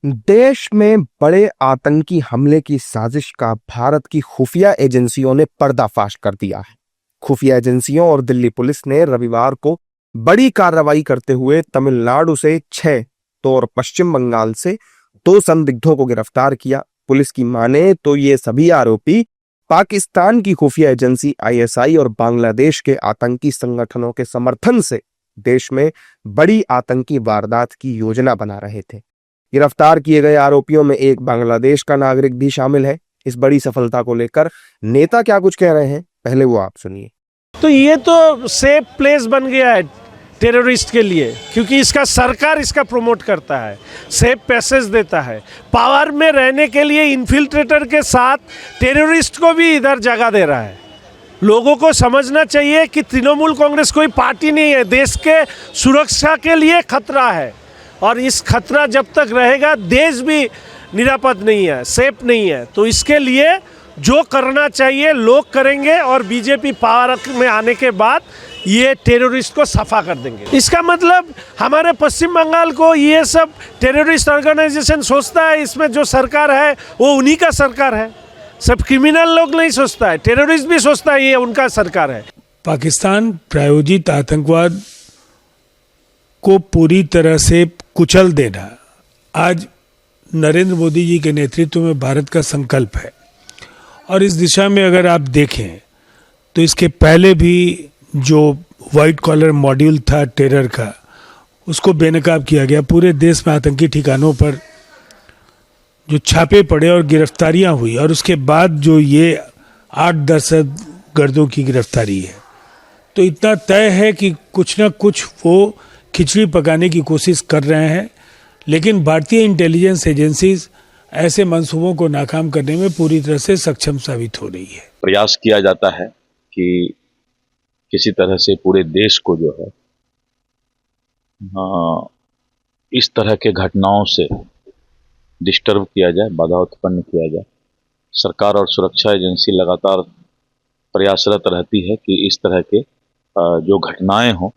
देश में बड़े आतंकी हमले की साजिश का भारत की खुफिया एजेंसियों ने पर्दाफाश कर दिया है। खुफिया एजेंसियों और दिल्ली पुलिस ने रविवार को बड़ी कार्रवाई करते हुए तमिलनाडु से 6 तो और पश्चिम बंगाल से 2 संदिग्धों को गिरफ्तार किया। पुलिस की माने तो ये सभी आरोपी पाकिस्तान की खुफिया एजेंसी आईएसआई और बांग्लादेश के आतंकी संगठनों के समर्थन से देश में बड़ी आतंकी वारदात की योजना बना रहे थे। गिरफ्तार किए गए आरोपियों में एक बांग्लादेश का नागरिक भी शामिल है। इस बड़ी सफलता को लेकर नेता क्या कुछ कह रहे हैं, पहले वो आप सुनिए। तो ये तो सेफ प्लेस बन गया है टेररिस्ट के लिए, क्योंकि इसका सरकार इसका प्रमोट करता है, सेफ पैसेज देता है। पावर में रहने के लिए इन्फिल्ट्रेटर के साथ टेररिस्ट को भी इधर जगह दे रहा है। लोगों को समझना चाहिए कि तृणमूल कांग्रेस कोई पार्टी नहीं है, देश के सुरक्षा के लिए खतरा है। और इस खतरा जब तक रहेगा देश भी निरापद नहीं है, सेफ नहीं है। तो इसके लिए जो करना चाहिए लोग करेंगे और बीजेपी पावर में आने के बाद ये टेररिस्ट को सफा कर देंगे। इसका मतलब हमारे पश्चिम बंगाल को ये सब टेररिस्ट ऑर्गेनाइजेशन सोचता है इसमें जो सरकार है वो उन्हीं का सरकार है। सब क्रिमिनल लोग नहीं सोचता है, टेररिस्ट भी सोचता है ये उनका सरकार है। पाकिस्तान प्रायोजित आतंकवाद को पूरी तरह से कुचल देना आज नरेंद्र मोदी जी के नेतृत्व में भारत का संकल्प है। और इस दिशा में अगर आप देखें तो इसके पहले भी जो वाइट कॉलर मॉड्यूल था टेरर का, उसको बेनकाब किया गया। पूरे देश में आतंकी ठिकानों पर जो छापे पड़े और गिरफ्तारियां हुई, और उसके बाद जो ये 8 दहशतगर्दों की गिरफ्तारी है, तो इतना तय है कि कुछ ना कुछ वो खिचड़ी पकाने की कोशिश कर रहे हैं। लेकिन भारतीय इंटेलिजेंस एजेंसीज ऐसे मंसूबों को नाकाम करने में पूरी तरह से सक्षम साबित हो रही है। प्रयास किया जाता है कि किसी तरह से पूरे देश को जो है इस तरह के घटनाओं से डिस्टर्ब किया जाए, बाधा उत्पन्न किया जाए। सरकार और सुरक्षा एजेंसी लगातार प्रयासरत रहती है कि इस तरह के जो घटनाएं हों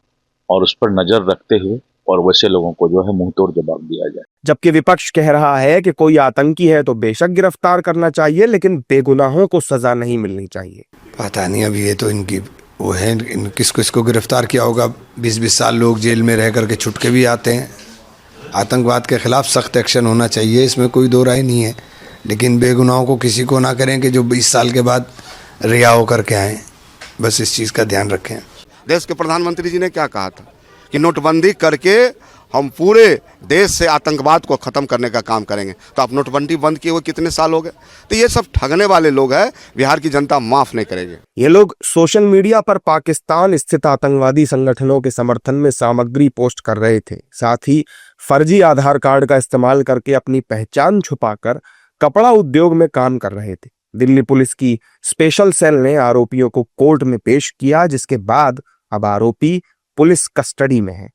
और उस पर नजर रखते हुए और वैसे लोगों को जो है मुंह तोड़ जवाब दिया जाए। जबकि विपक्ष कह रहा है कि कोई आतंकी है तो बेशक गिरफ्तार करना चाहिए, लेकिन बेगुनाहों को सजा नहीं मिलनी चाहिए। पता नहीं, अब ये तो इनकी वो है, किस किसको गिरफ्तार किया होगा। 20-20 साल लोग जेल में रह करके छुट के भी आते हैं। आतंकवाद के खिलाफ सख्त एक्शन होना चाहिए, इसमें कोई दो राय नहीं है। लेकिन बेगुनाहों को किसी को ना करें कि जो 20 साल के बाद रिहा होकर के आए। बस इस चीज़ का ध्यान रखें। देश के प्रधानमंत्री जी ने क्या कहा था कि नोटबंदी करके हम पूरे देश से आतंकवाद को खत्म करने का काम करेंगे। तो आप नोटबंदी बंद किए हुए कितने साल हो गए। तो ये सब ठगने वाले लोग हैं, बिहार की जनता माफ नहीं करेगी। ये लोग सोशल मीडिया पर पाकिस्तान स्थित आतंकवादी संगठनों के समर्थन में सामग्री पोस्ट कर रहे थे। साथ ही फर्जी आधार कार्ड का इस्तेमाल करके अपनी पहचान छुपाकर कपड़ा उद्योग में काम कर रहे थे। दिल्ली पुलिस की स्पेशल सेल ने आरोपियों को कोर्ट में पेश किया, जिसके बाद अब आरोपी पुलिस कस्टडी में है।